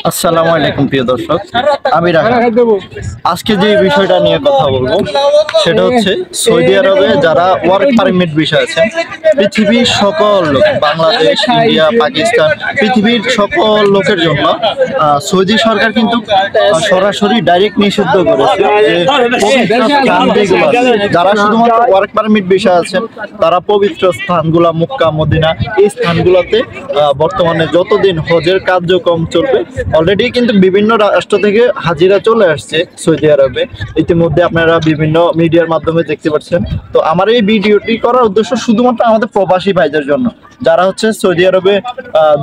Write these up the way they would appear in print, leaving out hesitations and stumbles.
আসসালামু আলাইকুম প্রিয় দর্শক, আমি রাহাত। আজকে যে বিষয়টা নিয়ে কথা বলবো সেটা হচ্ছে সৌদি আরবে যারা ওয়ার্ক পারমিট বিষয় আছেন, পৃথিবীর সকল লোক, বাংলাদেশ, ইন্ডিয়া, পাকিস্তান, পৃথিবীর সকল লোকের জন্য সৌদি সরকার কিন্তু সরাসরি ডাইরেক্ট নিষিদ্ধ করেছে যে পবিত্র স্থান যেগুলো আছে, যারা শুধুমাত্র ওয়ার্ক পারমিট বিষয় আছেন তারা পবিত্র স্থানগুলা মক্কা মদিনা এই স্থানগুলোতে বর্তমানে যতদিন হজের কার্যক্রম চলবে, অলরেডি কিন্তু বিভিন্ন রাষ্ট্র থেকে হাজিরা চলে আসছে সৌদি আরবে। ইতিমধ্যে আপনারা বিভিন্ন মিডিয়ার মাধ্যমে দেখতে পাচ্ছেন। তো আমার এই ভিডিওটি করার উদ্দেশ্য শুধুমাত্র আমাদের প্রবাসী ভাইদের জন্য, যারা হচ্ছে সৌদি আরবে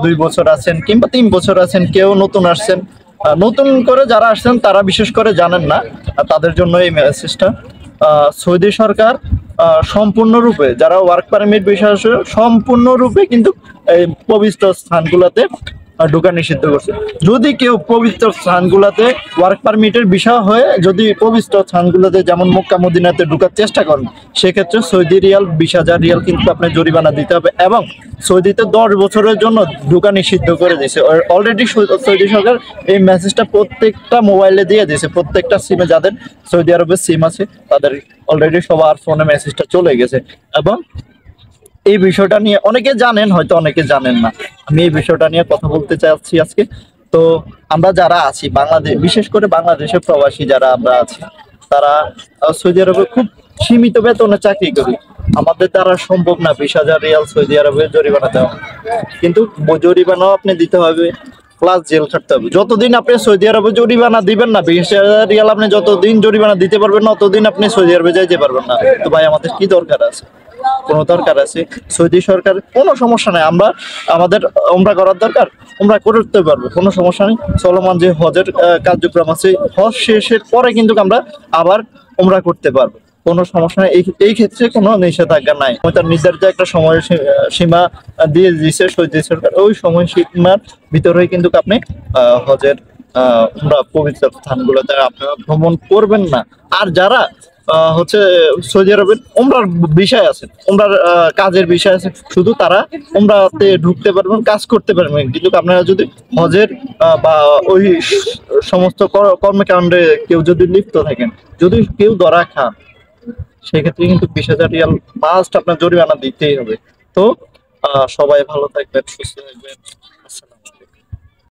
2 বছর আছেন কিংবা 3 বছর আছেন, কেউ নতুন আসছেন। নতুন করে যারা আসছেন তারা বিশেষ করে জানেন না, তাদের জন্য এই মেসেজটা। সৌদি সরকার সম্পূর্ণরূপে যারা ওয়ার্ক পারমিট বিষয় আছে সম্পূর্ণরূপে কিন্তু এই পবিত্র স্থানগুলোতে ঢোকা নিষিদ্ধ করছে। যদি কেউ পবিত্র স্থানগুলোতে ওয়ার্ক পারমিটের বিষয় হয়ে যদি পবিত্র স্থানগুলোতে যেমন মক্কা মদিনাতে ঢোকার চেষ্টা করেন, সেক্ষেত্রে সৌদি রিয়াল 20,000 রিয়াল কিন্তু আপনার জরিমানা দিতে হবে, এবং সৌদিতে 10 বছরের জন্য ঢোকা নিষিদ্ধ করে দিয়েছে। অলরেডি সৌদি সরকার এই মেসেজটা প্রত্যেকটা মোবাইলে দিয়ে দিয়েছে, প্রত্যেকটা সিমে, যাদের সৌদি আরবের সিম আছে তাদের অলরেডি সবার ফোনে মেসেজটা চলে গেছে। এবং এই বিষয়টা নিয়ে অনেকে জানেন, হয়তো অনেকে জানেন না। আমি এই বিষয়টা নিয়ে কথা বলতে চাচ্ছি আজকে। তো আমরা যারা আছি বাংলাদেশ, বিশেষ করে বাংলাদেশের প্রবাসী যারা আমরা আছি, তারা সৌদি আরবে খুব সীমিত বেতনে চাকরি করি। আমাদের দ্বারা সম্ভব না 20,000 রিয়াল সৌদি আরবে জরিমানা দেওয়া, কিন্তু জরিমানাও আপনি দিতে হবে, প্লাস জেল খাটতে হবে। যতদিন আপনি সৌদি আরবে জরিমানা দিবেন না, 20,000 রিয়াল আপনি যতদিন জরিমানা দিতে পারবেন না, ততদিন আপনি সৌদি আরবে যাইতে পারবেন না। তো ভাই, আমাদের কি দরকার আছে? কোনো দরকার আছে? সৌদি সরকার কোনো সমস্যা নাই, আমরা আমাদের উমরা করার দরকার, উমরা করতে পারবো, কোনো সমস্যা নেই। চলমান যে হজের কার্যক্রম আছে, হজ শেষের পরে কিন্তু আমরা আবার উমরা করতে পারবো, কোনো সমস্যা নেই। এই ক্ষেত্রে কোনো নিষেধাজ্ঞা নাই। তার নির্ধারিত একটা সময় সীমা দিয়ে দিয়েছে সৌদি সরকার, ওই সময় সীমার ভিতরেই কিন্তু আপনি হজের উমরা পবিত্র স্থানগুলোতে আপনারা ভ্রমণ করবেন না। আর যারা হচ্ছে সৌদি আরবের উমরার বিষয় আছে, উমরার কাজের বিষয় আছে, শুধু তারা উমরাতে ঢুকতে পারবেন, কাজ করতে পারবেন। কিন্তু আপনারা যদি হজের বা ওই সমস্ত কর্মকাণ্ডে কেউ যদি লিপ্ত থাকেন, যদি কেউ ধরা খান, সেক্ষেত্রে কিন্তু 20,000 রিয়াল মাস্ট আপনার জরিমানা দিতেই হবে। তো সবাই ভালো থাকবেন, সুস্থ থাকবেন।